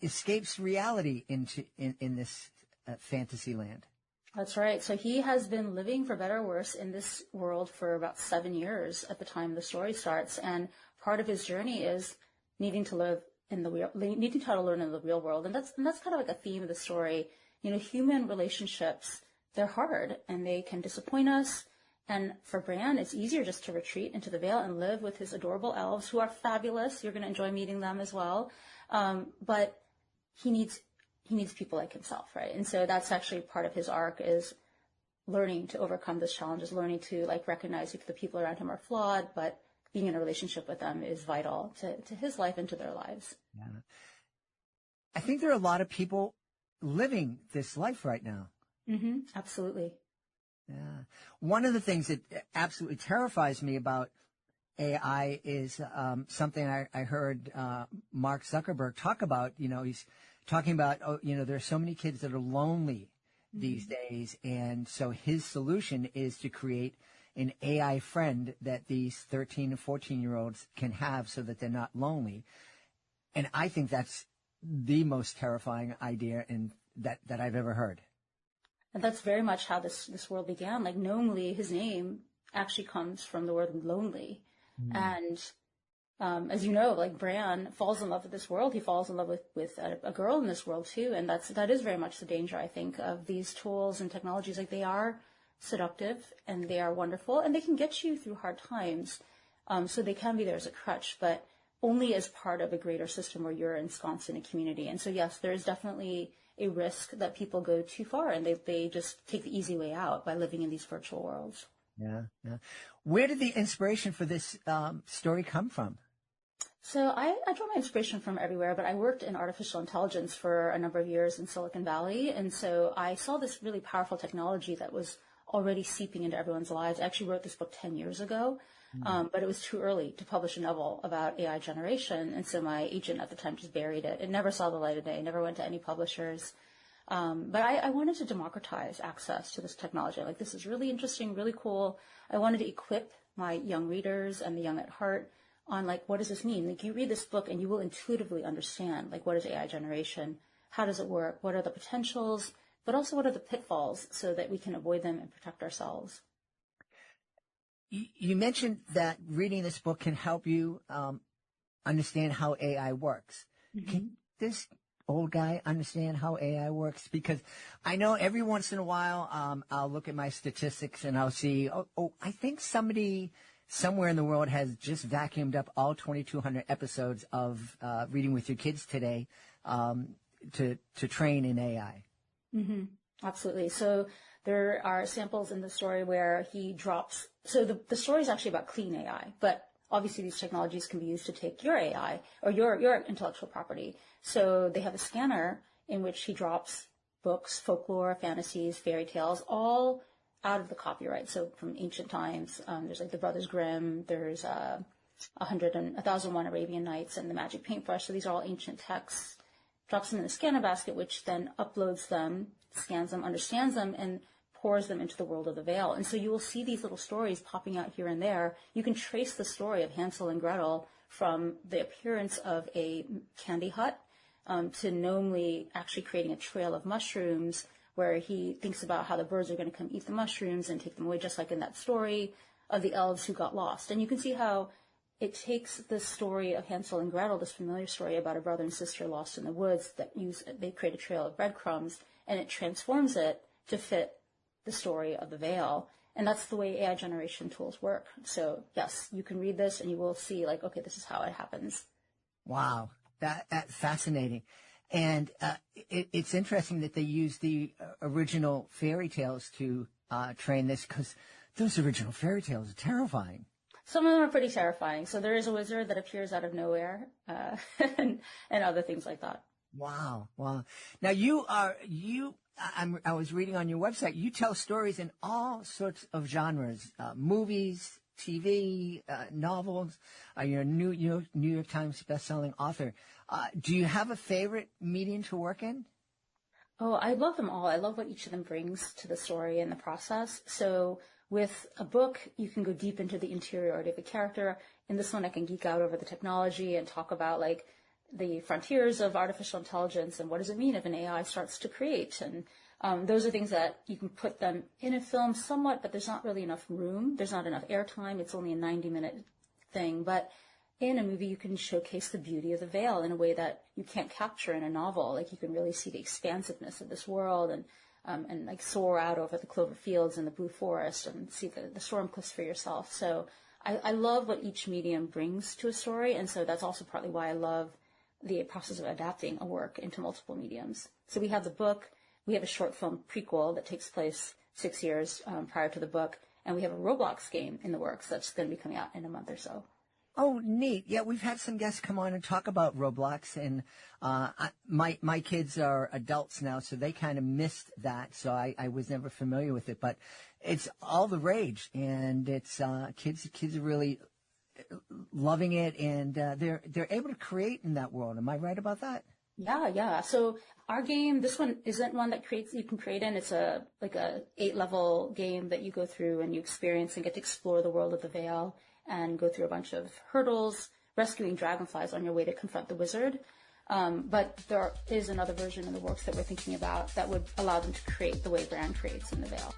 escapes reality in this fantasy land. That's right. So he has been living, for better or worse, in this world for about 7 years at the time the story starts. And part of his journey is needing to learn in the real world. And that's kind of like a theme of the story. You know, human relationships, they're hard and they can disappoint us. And for Bran, it's easier just to retreat into the Veil and live with his adorable elves, who are fabulous. You're going to enjoy meeting them as well. But he needs people like himself, right? And so that's actually part of his arc, is learning to overcome those challenges, learning to recognize if the people around him are flawed, but being in a relationship with them is vital to his life and to their lives. Yeah. I think there are a lot of people living this life right now. Mm-hmm. Absolutely. Yeah. One of the things that absolutely terrifies me about AI is something I heard Mark Zuckerberg talk about. He's talking about, there are so many kids that are lonely these days. And so his solution is to create an AI friend that these 13 and 14-year-olds can have so that they're not lonely. And I think that's the most terrifying idea that I've ever heard. And that's very much how this world began. Like, Knowingly, his name actually comes from the word lonely. And as you know, like, Bran falls in love with this world. He falls in love with a girl in this world too. And that is very much the danger, I think, of these tools and technologies. Like, they are seductive and they are wonderful and they can get you through hard times. So they can be there as a crutch, but only as part of a greater system where you're ensconced in a community. And so, yes, there is definitely a risk that people go too far and they just take the easy way out by living in these virtual worlds. Yeah. Where did the inspiration for this story come from? So I draw my inspiration from everywhere, but I worked in artificial intelligence for a number of years in Silicon Valley. And so I saw this really powerful technology that was already seeping into everyone's lives. I actually wrote this book 10 years ago, but it was too early to publish a novel about AI generation. And so my agent at the time just buried it. It never saw the light of day, never went to any publishers. But I wanted to democratize access to this technology. Like, this is really interesting, really cool. I wanted to equip my young readers and the young at heart on, like, what does this mean? Like, you read this book and you will intuitively understand, like, what is AI generation? How does it work? What are the potentials? But also, what are the pitfalls so that we can avoid them and protect ourselves? You mentioned that reading this book can help you understand how AI works. Can this old guy understand how AI works? Because I know every once in a while I'll look at my statistics and I'll see, I think somebody somewhere in the world has just vacuumed up all 2,200 episodes of Reading with Your Kids today to train in AI. Absolutely. So there are samples in the story where he drops. So the story is actually about clean AI, but obviously these technologies can be used to take your AI or your intellectual property. So they have a scanner in which he drops books, folklore, fantasies, fairy tales, all out of the copyright. So from ancient times, there's like the Brothers Grimm, there's 1001 Arabian Nights and the Magic Paintbrush. So these are all ancient texts. Drops them in a scanner basket, which then uploads them, scans them, understands them, and pours them into the world of the Veil. And so you will see these little stories popping out here and there. You can trace the story of Hansel and Gretel from the appearance of a candy hut to Gnomely actually creating a trail of mushrooms where he thinks about how the birds are going to come eat the mushrooms and take them away, just like in that story of the elves who got lost. And you can see how it takes the story of Hansel and Gretel, this familiar story about a brother and sister lost in the woods, they create a trail of breadcrumbs, and it transforms it to fit the story of the Veil. And that's the way AI generation tools work. So yes, you can read this and you will see, like, okay, this is how it happens. Wow, that's fascinating. And it's interesting that they use the original fairy tales to train this, because those original fairy tales are terrifying. Some of them are pretty terrifying. So there is a wizard that appears out of nowhere and other things like that. Wow. Now I was reading on your website, you tell stories in all sorts of genres, movies, TV, novels. You're a New York Times bestselling author. Do you have a favorite medium to work in? Oh, I love them all. I love what each of them brings to the story and the process. So with a book, you can go deep into the interiority of a character. In this one, I can geek out over the technology and talk about, like, the frontiers of artificial intelligence and what does it mean if an AI starts to create. And those are things that you can put them in a film somewhat, but there's not really enough room. There's not enough airtime. It's only a 90-minute thing. But in a movie, you can showcase the beauty of the Veil in a way that you can't capture in a novel. Like, you can really see the expansiveness of this world and like soar out over the clover fields and the blue forest and see the storm cliffs for yourself. So I love what each medium brings to a story. And so that's also partly why I love the process of adapting a work into multiple mediums. So we have the book, we have a short film prequel that takes place 6 years prior to the book, and we have a Roblox game in the works that's going to be coming out in a month or so. Oh, neat. Yeah, we've had some guests come on and talk about Roblox, and my kids are adults now, so they kind of missed that, so I was never familiar with it. But it's all the rage, and it's kids are really loving it, and they're able to create in that world. Am I right about that? Yeah. So our game, this one isn't one that you can create in. It's a 8-level game that you go through and you experience and get to explore the world of the Veil and go through a bunch of hurdles, rescuing dragonflies on your way to confront the wizard. But there is another version in the works that we're thinking about that would allow them to create the way Bran creates in the Veil.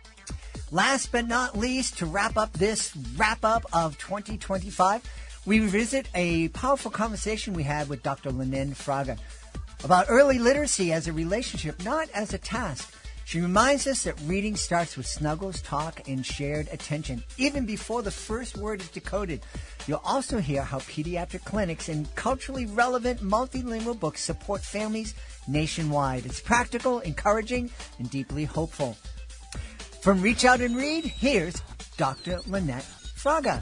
Last but not least, to wrap up this wrap-up of 2025, we revisit a powerful conversation we had with Dr. Lynette Fraga about early literacy as a relationship, not as a task. She reminds us that reading starts with snuggles, talk, and shared attention, even before the first word is decoded. You'll also hear how pediatric clinics and culturally relevant multilingual books support families nationwide. It's practical, encouraging, and deeply hopeful. From Reach Out and Read, here's Dr. Lynette Fraga.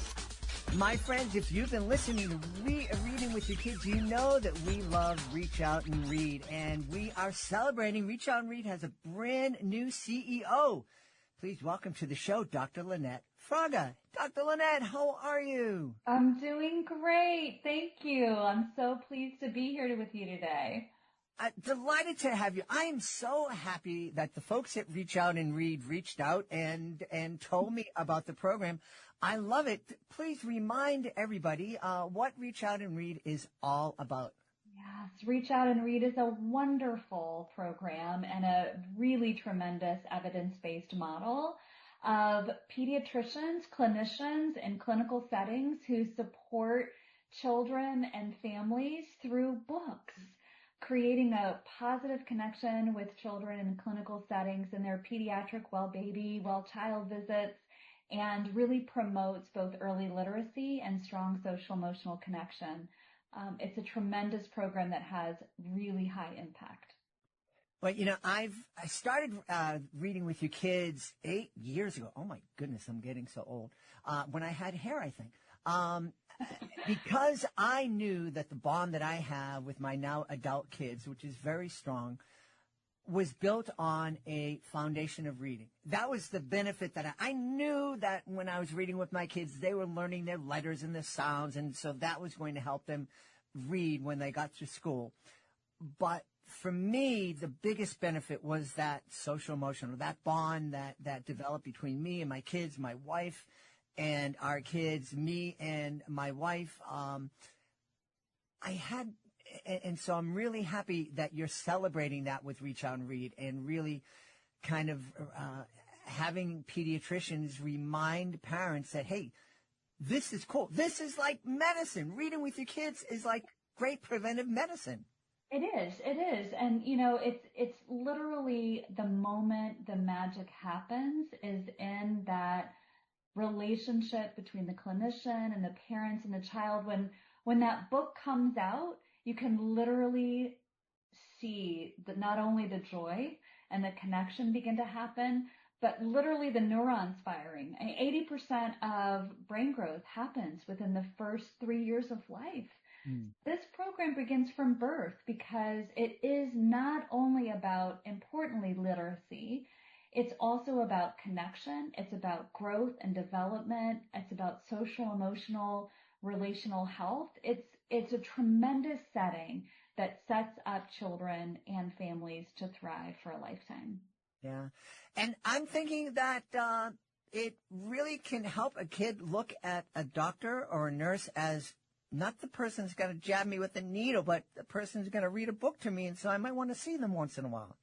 My friends, if you've been listening to Reading with Your Kids, you know that we love Reach Out and Read, and we are celebrating. Reach Out and Read has a brand new CEO. Please welcome to the show, Dr. Lynette Fraga. Dr. Lynette, how are you? I'm doing great. Thank you. I'm so pleased to be here with you today. Delighted to have you. I am so happy that the folks at Reach Out and Read reached out and told me about the program. I love it. Please remind everybody what Reach Out and Read is all about. Yes, Reach Out and Read is a wonderful program and a really tremendous evidence-based model of pediatricians, clinicians, and clinical settings who support children and families through books, creating a positive connection with children in clinical settings in their pediatric well baby, well child visits, and really promotes both early literacy and strong social emotional connection. It's a tremendous program that has really high impact. Well, I started reading with your kids 8 years ago. Oh my goodness, I'm getting so old. When I had hair, I think. Because I knew that the bond that I have with my now adult kids, which is very strong, was built on a foundation of reading. That was the benefit that I knew that when I was reading with my kids, they were learning their letters and their sounds, and so that was going to help them read when they got to school. But for me, the biggest benefit was that social emotional, that bond that developed between me and my kids, my wife and our kids, me and my wife. And so I'm really happy that you're celebrating that with Reach Out and Read and really kind of having pediatricians remind parents that, hey, this is cool. This is like medicine. Reading with your kids is like great preventive medicine. It is. And, it's literally the moment the magic happens is in that relationship between the clinician and the parents and the child. When that book comes out, you can literally see not only the joy and the connection begin to happen, but literally the neurons firing. 80% of brain growth happens within the first 3 years of life. This program begins from birth because it is not only about, importantly, literacy, it's also about connection, it's about growth and development, it's about social, emotional, relational health. It's a tremendous setting that sets up children and families to thrive for a lifetime. Yeah. And I'm thinking that it really can help a kid look at a doctor or a nurse as not the person who's going to jab me with a needle, but the person who's going to read a book to me, and so I might want to see them once in a while.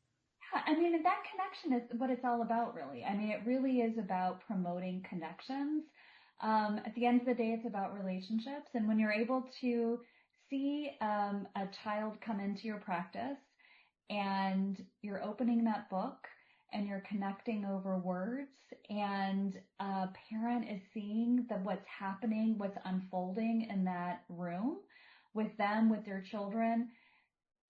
Yeah, I mean, that connection is what it's all about, really. I mean, it really is about promoting connections. At the end of the day, it's about relationships, and when you're able to see a child come into your practice and you're opening that book and you're connecting over words, and a parent is seeing what's happening, what's unfolding in that room with them, with their children,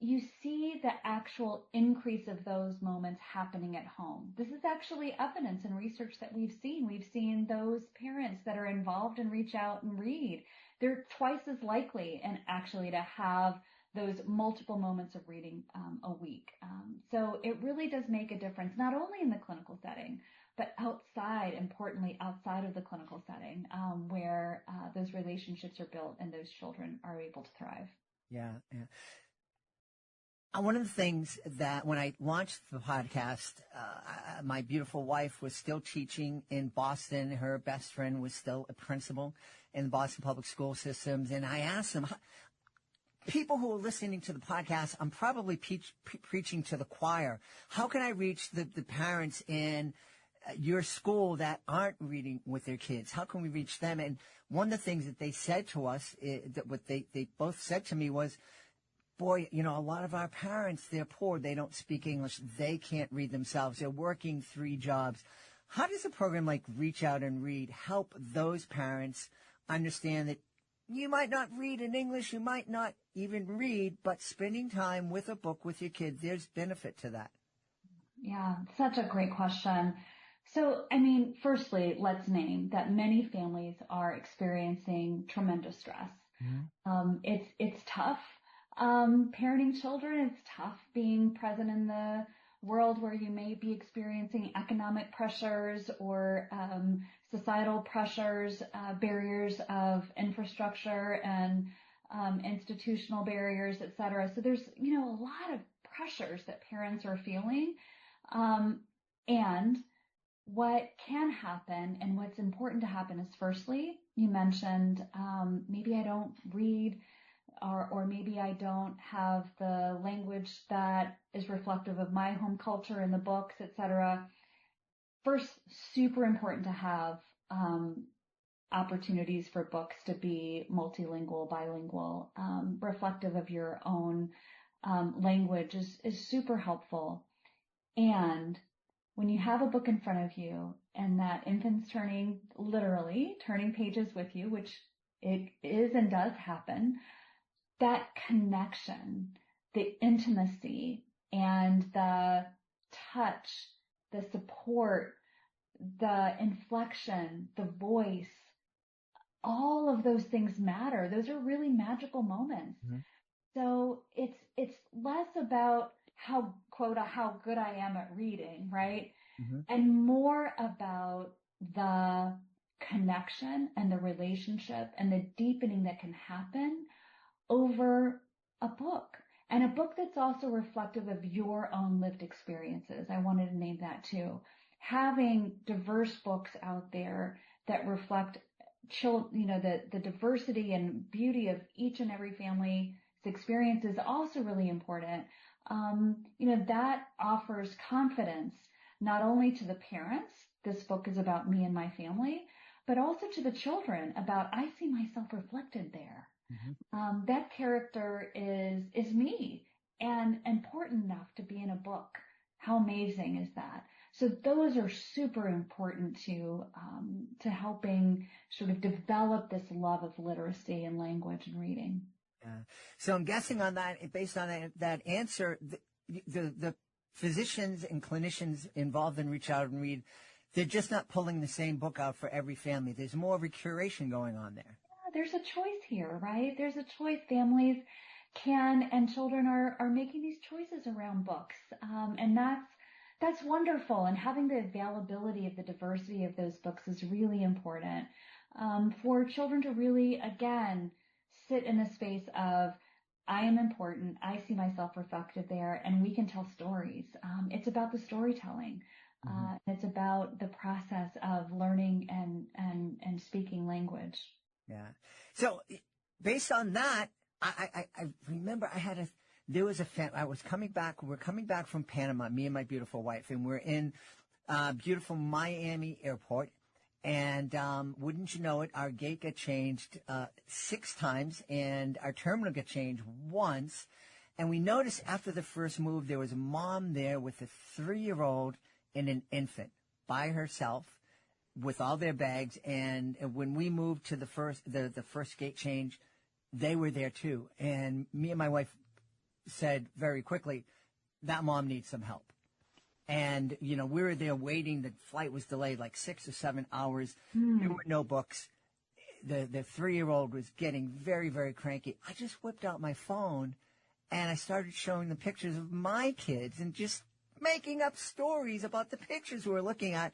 you see the actual increase of those moments happening at home. This is actually evidence and research that we've seen. We've seen those parents that are involved in Reach Out and Read. They're twice as likely and actually to have those multiple moments of reading a week. So it really does make a difference, not only in the clinical setting, but importantly, outside of the clinical setting, where those relationships are built and those children are able to thrive. Yeah. One of the things that when I launched the podcast, my beautiful wife was still teaching in Boston. Her best friend was still a principal in the Boston public school systems. And I asked them, people who are listening to the podcast, I'm probably preaching to the choir. How can I reach the parents in your school that aren't reading with their kids? How can we reach them? And one of the things that they said to us, that what they both said to me was, boy, a lot of our parents, they're poor. They don't speak English. They can't read themselves. They're working 3 jobs. How does a program like Reach Out and Read help those parents understand that you might not read in English, you might not even read, but spending time with a book with your kid, there's benefit to that? Yeah, such a great question. So, firstly, let's name that many families are experiencing tremendous stress. Mm-hmm. It's tough. Parenting children, it's tough being present in the world where you may be experiencing economic pressures or societal pressures, barriers of infrastructure and institutional barriers, et cetera. So there's, a lot of pressures that parents are feeling. And what can happen and what's important to happen is, firstly, you mentioned maybe I don't read, or maybe I don't have the language that is reflective of my home culture in the books, etc. First, super important to have opportunities for books to be multilingual, bilingual, reflective of your own language is super helpful. And when you have a book in front of you and that infant's literally turning pages with you, which it is and does happen, that connection, the intimacy, and the touch, the support, the inflection, the voice, all of those things matter. Those are really magical moments. Mm-hmm. So it's less about how good I am at reading, right? Mm-hmm. And more about the connection and the relationship and the deepening that can happen over a book, and a book that's also reflective of your own lived experiences. I wanted to name that too. Having diverse books out there that reflect the diversity and beauty of each and every family's experience is also really important. That offers confidence not only to the parents, this book is about me and my family, but also to the children about, I see myself reflected there. Mm-hmm. That character is me and important enough to be in a book. How amazing is that? So those are super important to helping sort of develop this love of literacy and language and reading. Yeah. So I'm guessing on that, based on that answer, the physicians and clinicians involved in Reach Out and Read, they're just not pulling the same book out for every family. There's more of a curation going on there. There's a choice here, right? There's a choice. Families can, and children are making these choices around books. And that's wonderful. And having the availability of the diversity of those books is really important, for children to really, again, sit in the space of, I am important. I see myself reflected there, and we can tell stories. It's about the storytelling. It's about the process of learning and speaking language. Yeah. So based on that, I remember we're coming back from Panama, me and my beautiful wife, and we're in beautiful Miami airport. And wouldn't you know it, our gate got changed 6 times and our terminal got changed once. And we noticed after the first move, there was a mom there with a 3-year-old and an infant by herself, with all their bags, and when we moved to the first gate change, they were there too. And me and my wife said very quickly, that mom needs some help. And, we were there waiting. The flight was delayed like 6 or 7 hours. There were no books. The 3-year-old was getting very, very cranky. I just whipped out my phone and I started showing the pictures of my kids and just making up stories about the pictures we were looking at.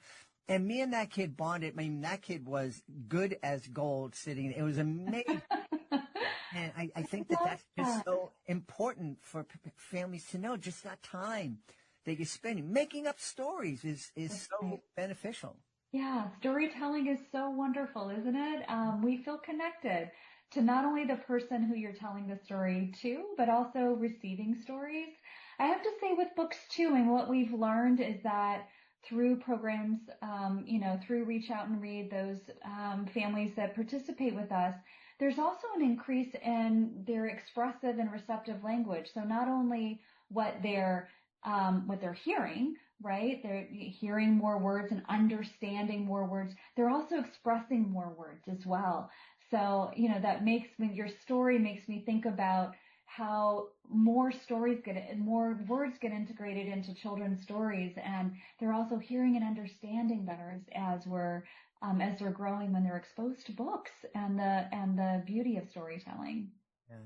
And me and that kid bonded. I mean, that kid was good as gold sitting. It was amazing. And I think that's just so important for families to know, just that time that you're spending. Making up stories is so beneficial. Yeah, storytelling is so wonderful, isn't it? We feel connected to not only the person who you're telling the story to, but also receiving stories. I have to say with books too, and what we've learned is that through programs, through Reach Out and Read, those families that participate with us, there's also an increase in their expressive and receptive language. So not only what they're hearing, right? They're hearing more words and understanding more words. They're also expressing more words as well. So, that your story makes me think about how more words get integrated into children's stories, and they're also hearing and understanding better as they're growing, when they're exposed to books and the beauty of storytelling. Yeah.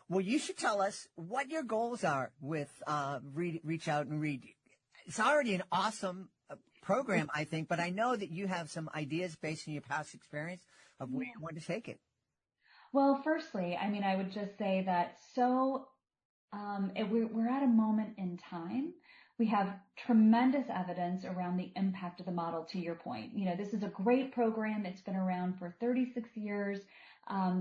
Well, you should tell us what your goals are with Reach Out and Read. It's already an awesome program, I think, but I know that you have some ideas based on your past experience of where you want to take it. Well, firstly, I would just say that we're at a moment in time. We have tremendous evidence around the impact of the model, to your point. This is a great program. It's been around for 36 years.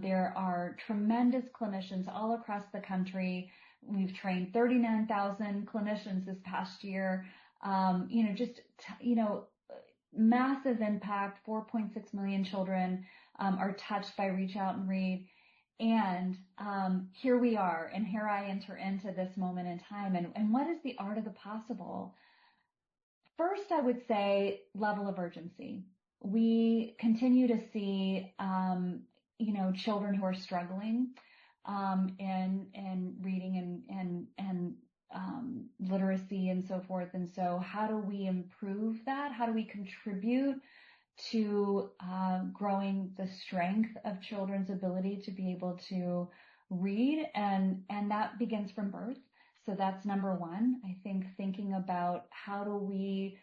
There are tremendous clinicians all across the country. We've trained 39,000 clinicians this past year. Massive impact. 4.6 million children are touched by Reach Out and Read. And here we are, and here I enter into this moment in time. And what is the art of the possible? First, I would say level of urgency. We continue to see, children who are struggling in reading and literacy and so forth. And so how do we improve that? How do we contribute to growing the strength of children's ability to be able to read? And that begins from birth. So that's number one. I think thinking about how do we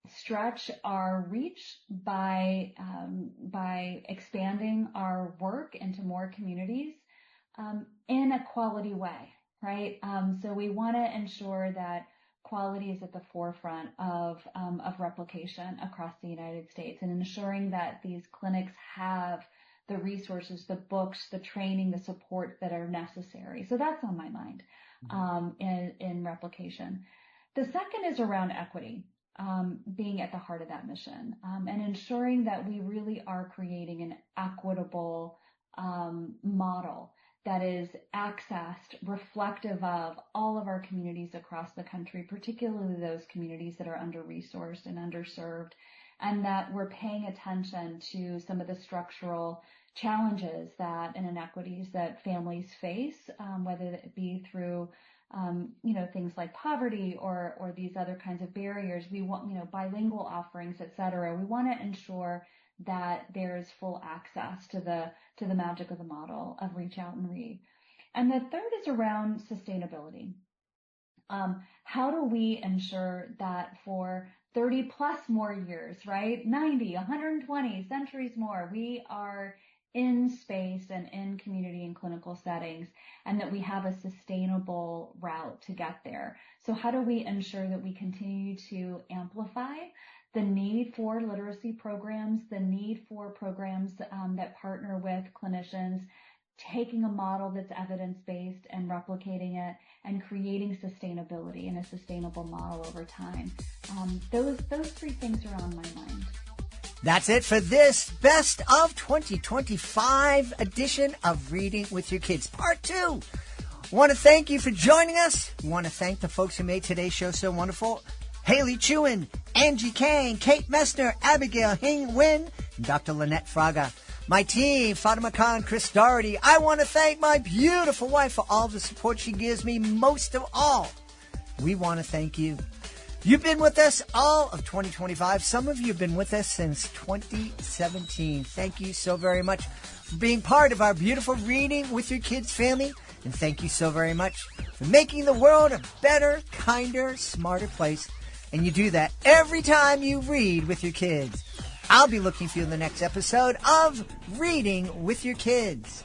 stretch our reach by expanding our work into more communities in a quality way, right? So we want to ensure that quality is at the forefront of replication across the United States, and ensuring that these clinics have the resources, the books, the training, the support that are necessary. So that's on my mind in replication. The second is around equity, being at the heart of that mission, and ensuring that we really are creating an equitable model that is accessed, reflective of all of our communities across the country, particularly those communities that are under-resourced and underserved, and that we're paying attention to some of the structural challenges and inequities that families face, whether it be through things like poverty or these other kinds of barriers. We want, bilingual offerings, et cetera. We want to ensure that there is full access to the magic of the model of Reach Out and Read. And the third is around sustainability. How do we ensure that for 30 plus more years, right? 90, 120 centuries more, we are in space and in community and clinical settings, and that we have a sustainable route to get there. So how do we ensure that we continue to amplify the need for literacy programs, the need for programs that partner with clinicians, taking a model that's evidence-based and replicating it, and creating sustainability and a sustainable model over time. Those three things are on my mind. That's it for this Best of 2025 edition of Reading with Your Kids, Part 2. Want to thank you for joining us. Want to thank the folks who made today's show so wonderful. Haley Chewin, Angie Kane, Kate Messner, Abigail Hing Wynn, and Dr. Lynette Fraga. My team, Fatima Khan, Chris Doherty. I want to thank my beautiful wife for all the support she gives me. Most of all, we want to thank you. You've been with us all of 2025. Some of you have been with us since 2017. Thank you so very much for being part of our beautiful Reading with Your Kids family. And thank you so very much for making the world a better, kinder, smarter place. And you do that every time you read with your kids. I'll be looking for you in the next episode of Reading with Your Kids.